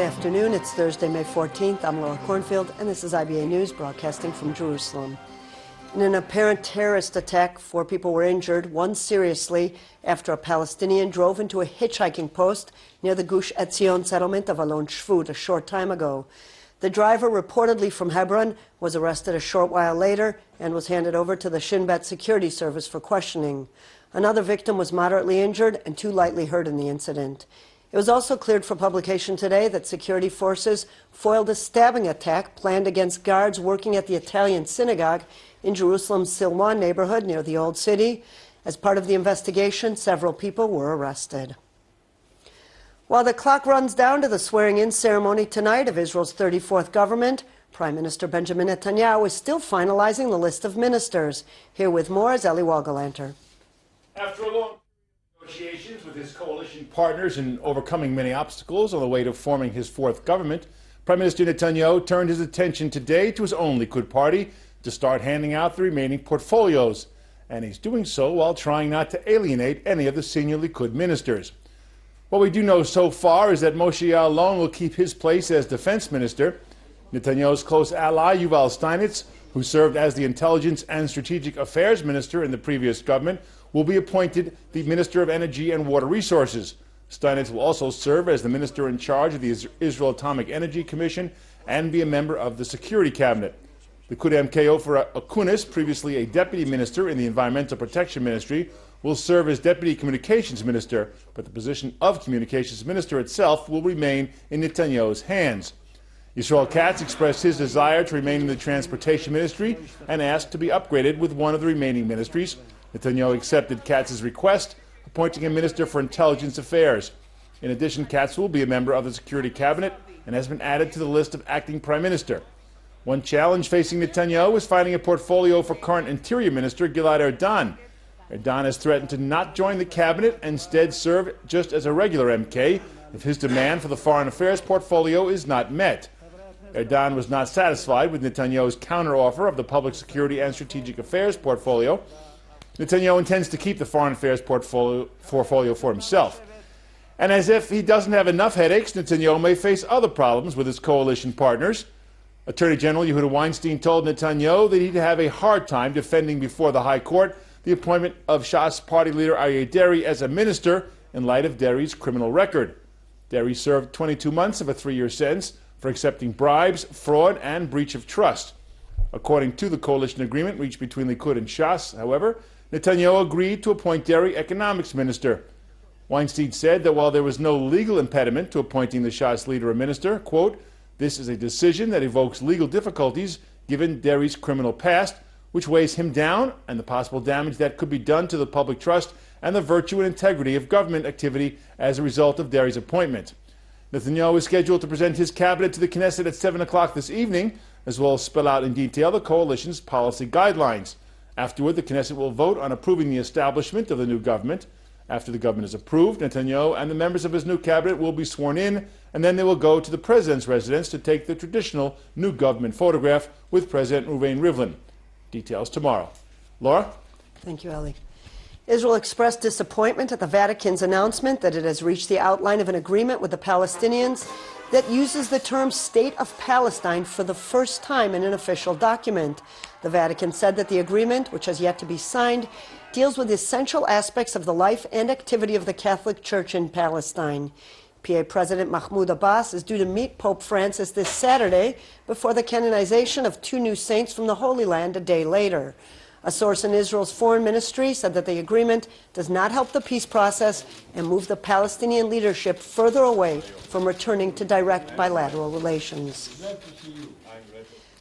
afternoon. It's Thursday, May 14th. I'm Laura Cornfield, and this is IBA News broadcasting from Jerusalem. In an apparent terrorist attack, 4 people were injured, 1 seriously, after a Palestinian drove into a hitchhiking post near the Gush Etzion settlement of Alon Shvut a short time ago. The driver, reportedly from Hebron, was arrested a short while later and was handed over to the Shin Bet security service for questioning. Another victim was moderately injured and 2 lightly hurt in the incident. It was also cleared for publication today that security forces foiled a stabbing attack planned against guards working at the Italian synagogue in Jerusalem's Silwan neighborhood near the Old City. As part of the investigation, several people were arrested. While the clock runs down to the swearing-in ceremony tonight of Israel's 34th government, Prime Minister Benjamin Netanyahu is still finalizing the list of ministers. Here with more is Eli Wagalanter. After a long negotiations with his coalition partners and overcoming many obstacles on the way to forming his 4th government, Prime Minister Netanyahu turned his attention today to his own Likud party to start handing out the remaining portfolios. And he's doing so while trying not to alienate any of the senior Likud ministers. What we do know so far is that Moshe Ya'alon will keep his place as defense minister. Netanyahu's close ally, Yuval Steinitz, who served as the intelligence and strategic affairs minister in the previous government, will be appointed the Minister of Energy and Water Resources. Steinitz will also serve as the minister in charge of the Israel Atomic Energy Commission and be a member of the Security Cabinet. Likud MK Ofer Akunis, previously a deputy minister in the Environmental Protection Ministry, will serve as deputy communications minister, but the position of communications minister itself will remain in Netanyahu's hands. Yisrael Katz expressed his desire to remain in the transportation ministry and asked to be upgraded with one of the remaining ministries. Netanyahu accepted Katz's request, appointing a minister for intelligence affairs. In addition, Katz will be a member of the Security Cabinet and has been added to the list of acting prime minister. One challenge facing Netanyahu is finding a portfolio for current Interior Minister Gilad Erdan. Erdan has threatened to not join the cabinet and instead serve just as a regular MK if his demand for the foreign affairs portfolio is not met. Erdan was not satisfied with Netanyahu's counteroffer of the public security and strategic affairs portfolio. Netanyahu intends to keep the foreign affairs portfolio for himself. And as if he doesn't have enough headaches, Netanyahu may face other problems with his coalition partners. Attorney General Yehuda Weinstein told Netanyahu that he'd have a hard time defending before the High Court the appointment of Shas party leader Aryeh Deri as a minister in light of Deri's criminal record. Deri served 22 months of a 3-year sentence for accepting bribes, fraud, and breach of trust. According to the coalition agreement reached between Likud and Shas, however, Netanyahu agreed to appoint Deri economics minister. Weinstein said that while there was no legal impediment to appointing the Shas leader a minister, quote, "This is a decision that evokes legal difficulties given Deri's criminal past, which weighs him down and the possible damage that could be done to the public trust and the virtue and integrity of government activity as a result of Deri's appointment." Netanyahu is scheduled to present his cabinet to the Knesset at 7 o'clock this evening, as well as spell out in detail the coalition's policy guidelines. Afterward, the Knesset will vote on approving the establishment of the new government. After the government is approved, Netanyahu and the members of his new cabinet will be sworn in, and then they will go to the president's residence to take the traditional new government photograph with President Reuven Rivlin. Details tomorrow. Laura? Thank you, Eli. Israel expressed disappointment at the Vatican's announcement that it has reached the outline of an agreement with the Palestinians that uses the term State of Palestine for the first time in an official document. The Vatican said that the agreement, which has yet to be signed, deals with essential aspects of the life and activity of the Catholic Church in Palestine. PA President Mahmoud Abbas is due to meet Pope Francis this Saturday before the canonization of 2 new saints from the Holy Land a day later. A source in Israel's foreign ministry said that the agreement does not help the peace process and move the Palestinian leadership further away from returning to direct bilateral relations.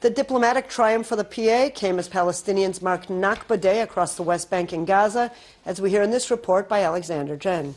The diplomatic triumph for the PA came as Palestinians marked Nakba Day across the West Bank and Gaza, as we hear in this report by Alexander Jen.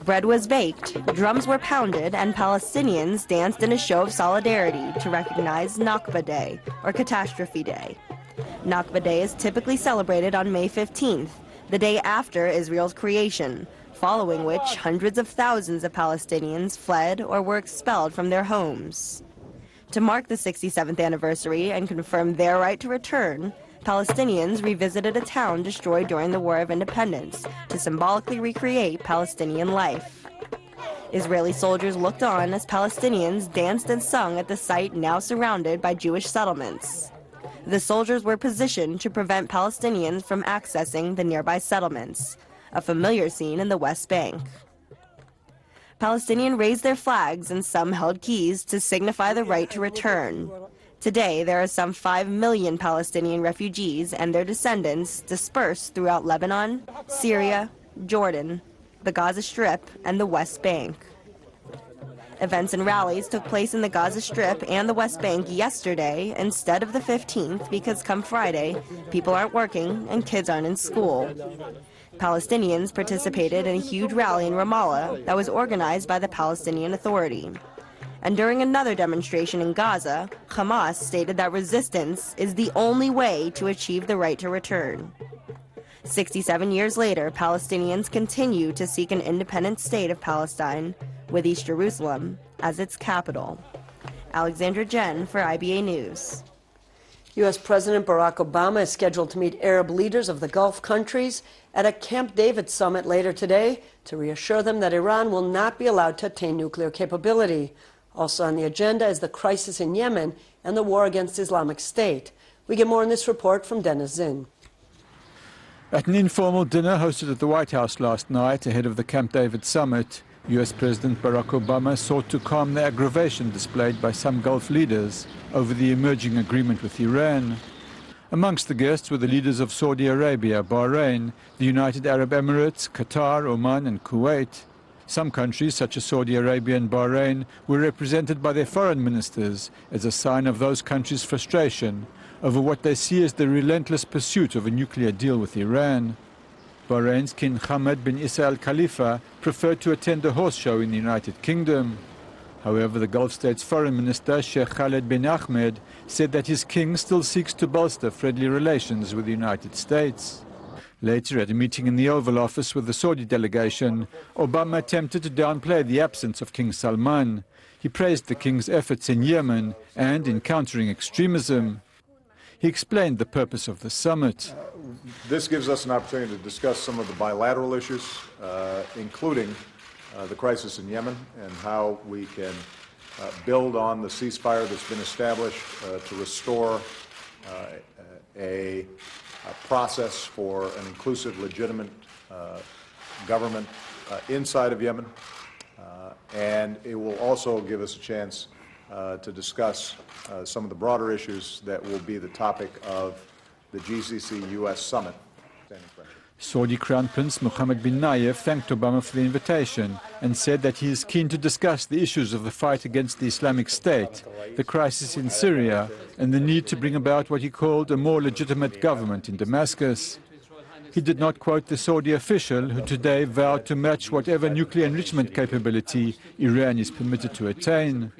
Bread was baked, drums were pounded, and Palestinians danced in a show of solidarity to recognize Nakba Day, or Catastrophe Day. Nakba Day is typically celebrated on May 15th, the day after Israel's creation, following which hundreds of thousands of Palestinians fled or were expelled from their homes. To mark the 67th anniversary and confirm their right to return, Palestinians revisited a town destroyed during the War of Independence to symbolically recreate Palestinian life. Israeli soldiers looked on as Palestinians danced and sung at the site now surrounded by Jewish settlements. The soldiers were positioned to prevent Palestinians from accessing the nearby settlements, a familiar scene in the West Bank. Palestinians raised their flags and some held keys to signify the right to return. Today, there are some 5 million Palestinian refugees and their descendants dispersed throughout Lebanon, Syria, Jordan, the Gaza Strip, and the West Bank. Events and rallies took place in the Gaza Strip and the West Bank yesterday instead of the 15th because come Friday, people aren't working and kids aren't in school. Palestinians participated in a huge rally in Ramallah that was organized by the Palestinian Authority. And during another demonstration in Gaza, Hamas stated that resistance is the only way to achieve the right to return. 67 years later, Palestinians continue to seek an independent state of Palestine, with East Jerusalem as its capital. Alexandra Jen for IBA News. U.S. President Barack Obama is scheduled to meet Arab leaders of the Gulf countries at a Camp David summit later today to reassure them that Iran will not be allowed to attain nuclear capability. Also on the agenda is the crisis in Yemen and the war against Islamic State. We get more in this report from Dennis Zinn. At an informal dinner hosted at the White House last night ahead of the Camp David summit, U.S. President Barack Obama sought to calm the aggravation displayed by some Gulf leaders over the emerging agreement with Iran. Amongst the guests were the leaders of Saudi Arabia, Bahrain, the United Arab Emirates, Qatar, Oman and Kuwait. Some countries, such as Saudi Arabia and Bahrain, were represented by their foreign ministers as a sign of those countries' frustration over what they see as the relentless pursuit of a nuclear deal with Iran. Bahrain's King Hamad bin Isa Al Khalifa preferred to attend a horse show in the United Kingdom. However, the Gulf state's foreign minister, Sheikh Khaled bin Ahmed, said that his king still seeks to bolster friendly relations with the United States. Later, at a meeting in the Oval Office with the Saudi delegation, Obama attempted to downplay the absence of King Salman. He praised the king's efforts in Yemen and in countering extremism. He explained the purpose of the summit. This gives us an opportunity to discuss some of the bilateral issues, including the crisis in Yemen and how we can build on the ceasefire that's been established to restore a process for an inclusive, legitimate government inside of Yemen. And it will also give us a chance to discuss some of the broader issues that will be the topic of the GCC-U.S. summit. Saudi Crown Prince Mohammed bin Nayef thanked Obama for the invitation and said that he is keen to discuss the issues of the fight against the Islamic State, the crisis in Syria, and the need to bring about what he called a more legitimate government in Damascus. He did not quote the Saudi official who today vowed to match whatever nuclear enrichment capability Iran is permitted to attain,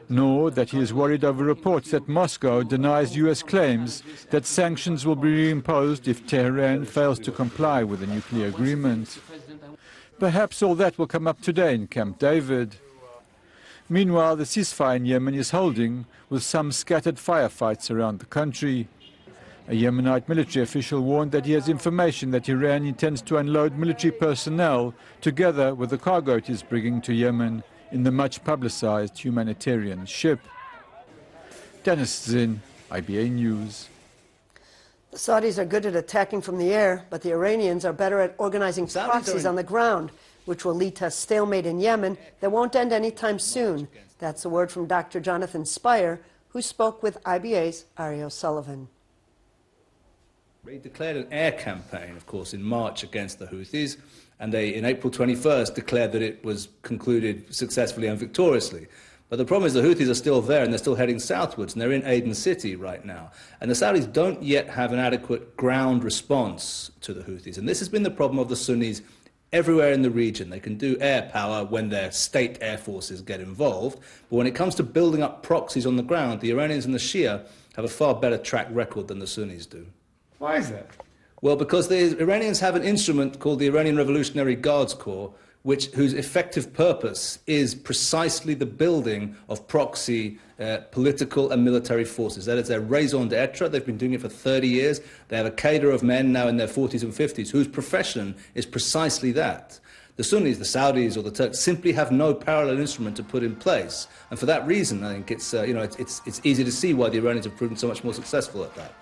nor that he is worried over reports that Moscow denies U.S. claims that sanctions will be reimposed if Tehran fails to comply with the nuclear agreement. Perhaps all that will come up today in Camp David. Meanwhile, the ceasefire in Yemen is holding, with some scattered firefights around the country. A Yemenite military official warned that he has information that Iran intends to unload military personnel together with the cargo it is bringing to Yemen in the much-publicized humanitarian ship. Dennis Zinn, IBA News. The Saudis are good at attacking from the air, but the Iranians are better at organizing proxies on the ground, which will lead to a stalemate in Yemen that won't end anytime soon. That's a word from Dr. Jonathan Spire, who spoke with IBA's Ari O'Sullivan. They declared an air campaign, of course, in March against the Houthis, and they, in April 21st, declared that it was concluded successfully and victoriously. But the problem is the Houthis are still there, and they're still heading southwards, and they're in Aden City right now. And the Saudis don't yet have an adequate ground response to the Houthis. And this has been the problem of the Sunnis everywhere in the region. They can do air power when their state air forces get involved, but when it comes to building up proxies on the ground, the Iranians and the Shia have a far better track record than the Sunnis do. Why is that? Well, because the Iranians have an instrument called the Iranian Revolutionary Guards Corps, whose effective purpose is precisely the building of proxy political and military forces. That is their raison d'etre. They've been doing it for 30 years. They have a cadre of men now in their 40s and 50s whose profession is precisely that. the Sunnis, the Saudis, or the Turks simply have no parallel instrument to put in place. And for that reason, I think it's easy to see why the Iranians have proven so much more successful at that.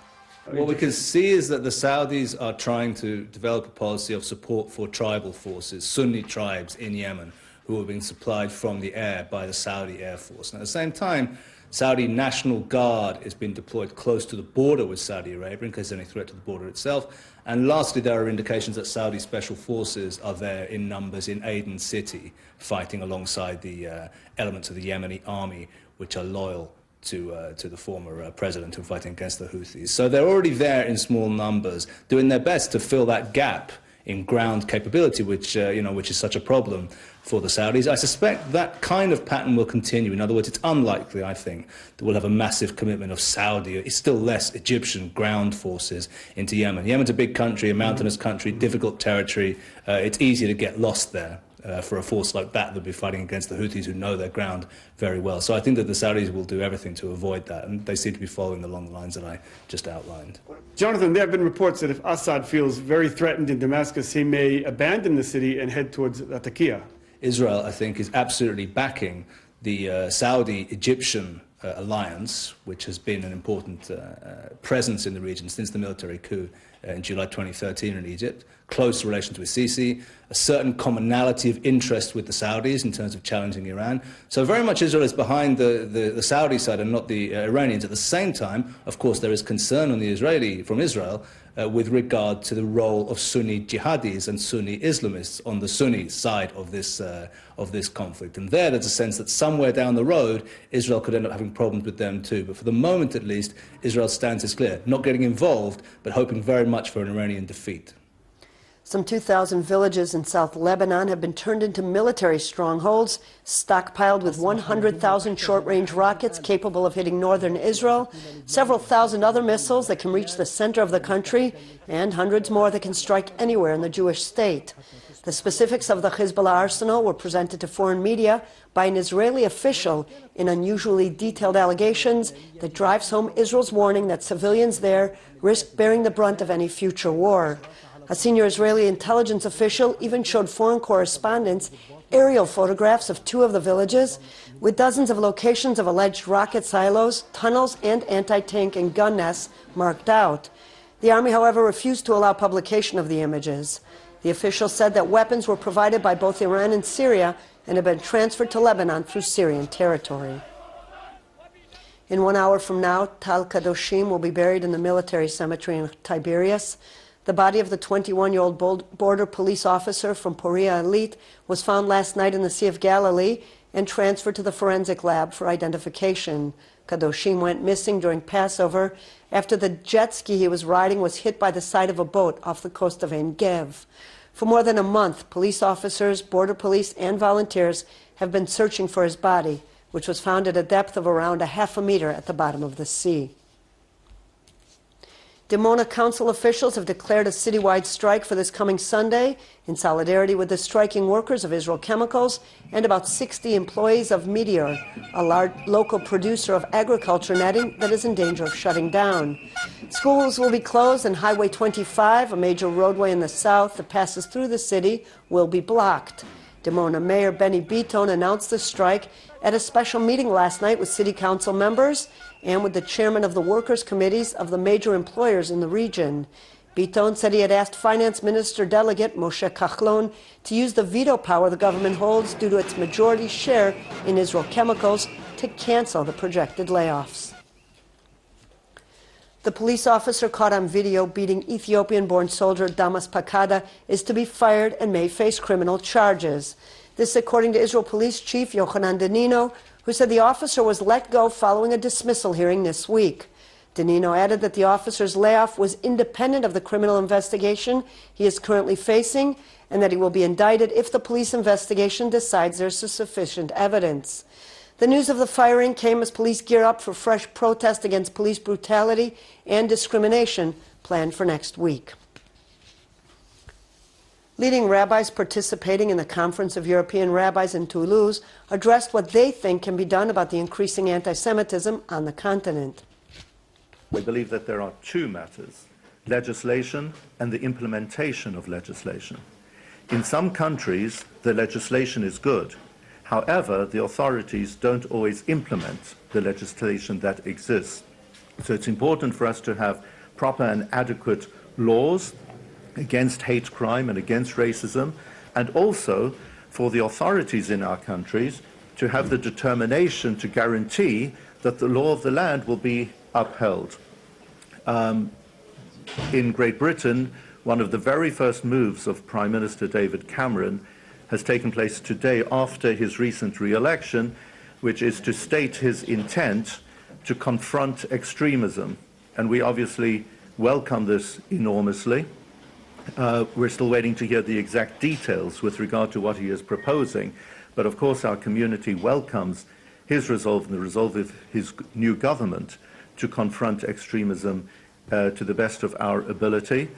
What we can see is that the Saudis are trying to develop a policy of support for tribal forces, Sunni tribes in Yemen, who are being supplied from the air by the Saudi Air Force. And at the same time, Saudi National Guard is being deployed close to the border with Saudi Arabia in case there's any threat to the border itself. And lastly, there are indications that Saudi special forces are there in numbers in Aden City, fighting alongside the elements of the Yemeni army, which are loyal to the former president who are fighting against the Houthis. So they're already there in small numbers, doing their best to fill that gap in ground capability, which is such a problem for the Saudis. I suspect that kind of pattern will continue. In other words, it's unlikely, I think, that we'll have a massive commitment of Saudi, it's still less Egyptian ground forces into Yemen. Yemen's a big country, a mountainous country, difficult territory. It's easy to get lost there. For a force like that be fighting against the Houthis who know their ground very well. So I think that the Saudis will do everything to avoid that, and they seem to be following along the lines that I just outlined. Jonathan, there have been reports that if Assad feels very threatened in Damascus, he may abandon the city and head towards Latakia. Israel, I think, is absolutely backing the Saudi-Egyptian alliance, which has been an important presence in the region since the military coup in July 2013 in Egypt, close relations with Sisi, a certain commonality of interest with the Saudis in terms of challenging Iran. So very much Israel is behind the Saudi side and not the Iranians. At the same time, of course, there is concern from Israel with regard to the role of Sunni jihadis and Sunni Islamists on the Sunni side of this conflict. And there's a sense that somewhere down the road, Israel could end up having problems with them too. But for the moment, at least, Israel's stance is clear, not getting involved, but hoping very much for an Iranian defeat. Some 2,000 villages in South Lebanon have been turned into military strongholds, stockpiled with 100,000 short-range rockets capable of hitting northern Israel, several thousand other missiles that can reach the center of the country, and hundreds more that can strike anywhere in the Jewish state. The specifics of the Hezbollah arsenal were presented to foreign media by an Israeli official in unusually detailed allegations that drives home Israel's warning that civilians there risk bearing the brunt of any future war. A senior Israeli intelligence official even showed foreign correspondents aerial photographs of two of the villages with dozens of locations of alleged rocket silos, tunnels, and anti-tank and gun nests marked out. The army, however, refused to allow publication of the images. The official said that weapons were provided by both Iran and Syria and had been transferred to Lebanon through Syrian territory. In 1 hour from now, Tal Kadoshim will be buried in the military cemetery in Tiberias. The body of the 21-year-old border police officer from Poria Elite was found last night in the Sea of Galilee and transferred to the forensic lab for identification. Kadoshim went missing during Passover after the jet ski he was riding was hit by the side of a boat off the coast of Ein Gev. For more than a month, police officers, border police, and volunteers have been searching for his body, which was found at a depth of around ½ a meter at the bottom of the sea. Dimona Council officials have declared a citywide strike for this coming Sunday in solidarity with the striking workers of Israel Chemicals and about 60 employees of Meteor, a large local producer of agriculture netting that is in danger of shutting down. Schools will be closed and Highway 25, a major roadway in the south that passes through the city, will be blocked. Dimona Mayor Benny Beaton announced the strike at a special meeting last night with City Council members and with the chairman of the workers' committees of the major employers in the region. Beaton said he had asked Finance Minister Delegate Moshe Kachlon to use the veto power the government holds due to its majority share in Israel Chemicals to cancel the projected layoffs. The police officer caught on video beating Ethiopian-born soldier Damas Pakada is to be fired and may face criminal charges. This according to Israel Police Chief Yochanan Danino, who said the officer was let go following a dismissal hearing this week. Danino added that the officer's layoff was independent of the criminal investigation he is currently facing and that he will be indicted if the police investigation decides there's sufficient evidence. The news of the firing came as police gear up for fresh protest against police brutality and discrimination planned for next week. Leading rabbis participating in the Conference of European Rabbis in Toulouse addressed what they think can be done about the increasing anti-Semitism on the continent. We believe that there are two matters, legislation and the implementation of legislation. In some countries, the legislation is good. However, the authorities don't always implement the legislation that exists. So it's important for us to have proper and adequate laws against hate crime and against racism, and also for the authorities in our countries to have the determination to guarantee that the law of the land will be upheld. In Great Britain, one of the very first moves of Prime Minister David Cameron has taken place today after his recent re-election, which is to state his intent to confront extremism. And we obviously welcome this enormously. We're still waiting to hear the exact details with regard to what he is proposing. But of course, our community welcomes his resolve and the resolve of his new government to confront extremism to the best of our ability.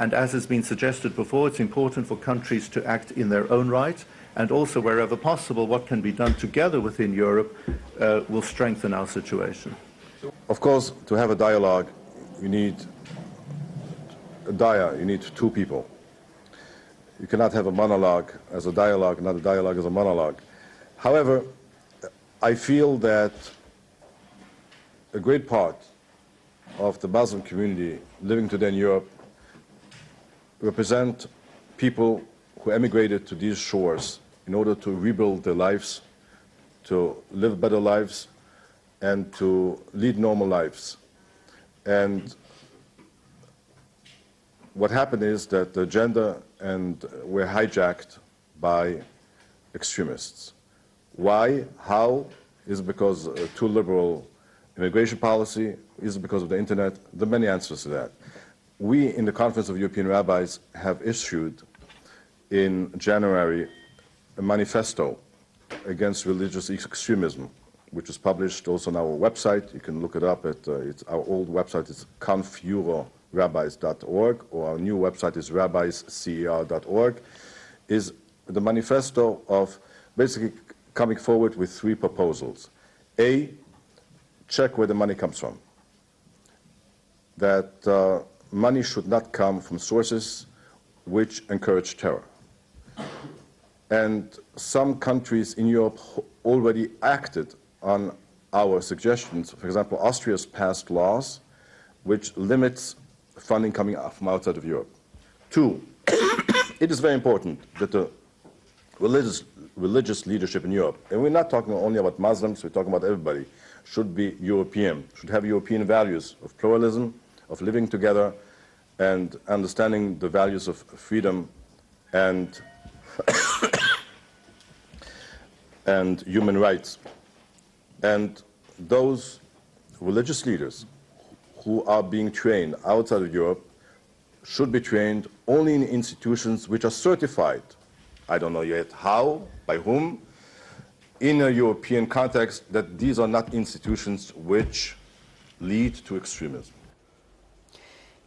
And as has been suggested before, it's important for countries to act in their own right, and also wherever possible, what can be done together within Europe will strengthen our situation. Of course, to have a dialogue, you need you need two people. You cannot have a monologue as a dialogue, not a dialogue as a monologue. However, I feel that a great part of the Muslim community living today in Europe represent people who emigrated to these shores in order to rebuild their lives, to live better lives, and to lead normal lives. And what happened is that the agenda were hijacked by extremists. Why? How? Is it because of too liberal immigration policy? Is it because of the internet? There are many answers to that. We, in the Conference of European Rabbis, have issued in January a manifesto against religious extremism, which is published also on our website. You can look it up at our old website is confeurorabbis.org, or our new website is rabbiscer.org. Is the manifesto of basically coming forward with three proposals. A, check where the money comes from. That money should not come from sources which encourage terror. And some countries in Europe already acted on our suggestions. For example, Austria has passed laws which limits funding coming from outside of Europe. Two, it is very important that the religious leadership in Europe, and we're not talking only about Muslims, we're talking about everybody, should be European, should have European values of pluralism, of living together, and understanding the values of freedom and and human rights. And those religious leaders who are being trained outside of Europe should be trained only in institutions which are certified. I don't know yet how, by whom, in a European context, that these are not institutions which lead to extremism.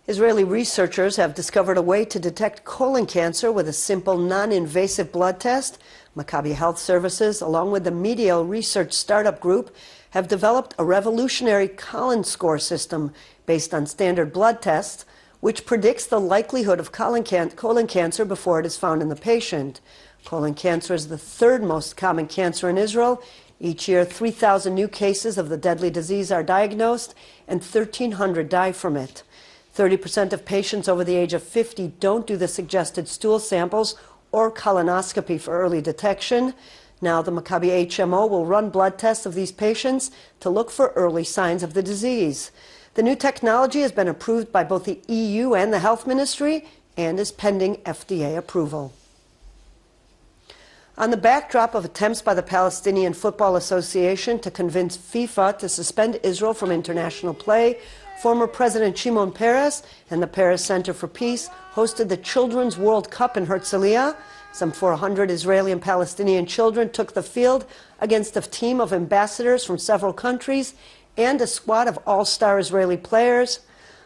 Israeli researchers have discovered a way to detect colon cancer with a simple, non-invasive blood test. Maccabi Health Services, along with the Medial Research Startup Group, have developed a revolutionary colon score system based on standard blood tests, which predicts the likelihood of colon cancer before it is found in the patient. Colon cancer is the third most common cancer in Israel. Each year, 3,000 new cases of the deadly disease are diagnosed, and 1,300 die from it. 30% of patients over the age of 50 don't do the suggested stool samples or colonoscopy for early detection. Now the Maccabi HMO will run blood tests of these patients to look for early signs of the disease. The new technology has been approved by both the EU and the Health Ministry and is pending FDA approval. On the backdrop of attempts by the Palestinian Football Association to convince FIFA to suspend Israel from international play, former President Shimon Peres and the Peres Center for Peace hosted the Children's World Cup in Herzliya. Some 400 Israeli and Palestinian children took the field against a team of ambassadors from several countries and a squad of all-star Israeli players.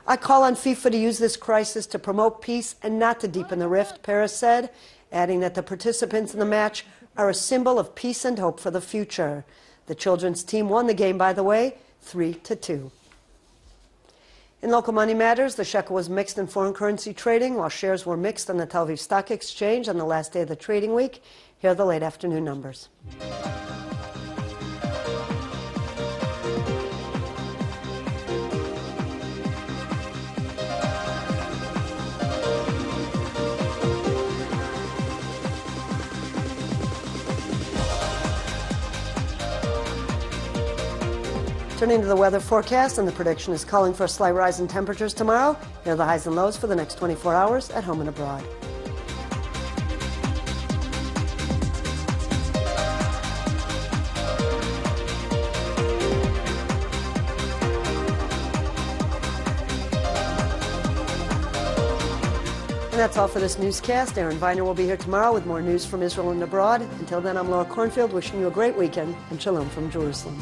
I call on FIFA to use this crisis to promote peace and not to deepen the rift, Peres said, adding that the participants in the match are a symbol of peace and hope for the future. The children's team won the game, by the way, 3-2. In local money matters, the shekel was mixed in foreign currency trading, while shares were mixed on the Tel Aviv Stock Exchange on the last day of the trading week. Here are the late afternoon numbers. Turning to the weather forecast, and the prediction is calling for a slight rise in temperatures tomorrow. Here are the highs and lows for the next 24 hours at home and abroad. And that's all for this newscast. Aaron Viner will be here tomorrow with more news from Israel and abroad. Until then, I'm Laura Cornfield, wishing you a great weekend, and shalom from Jerusalem.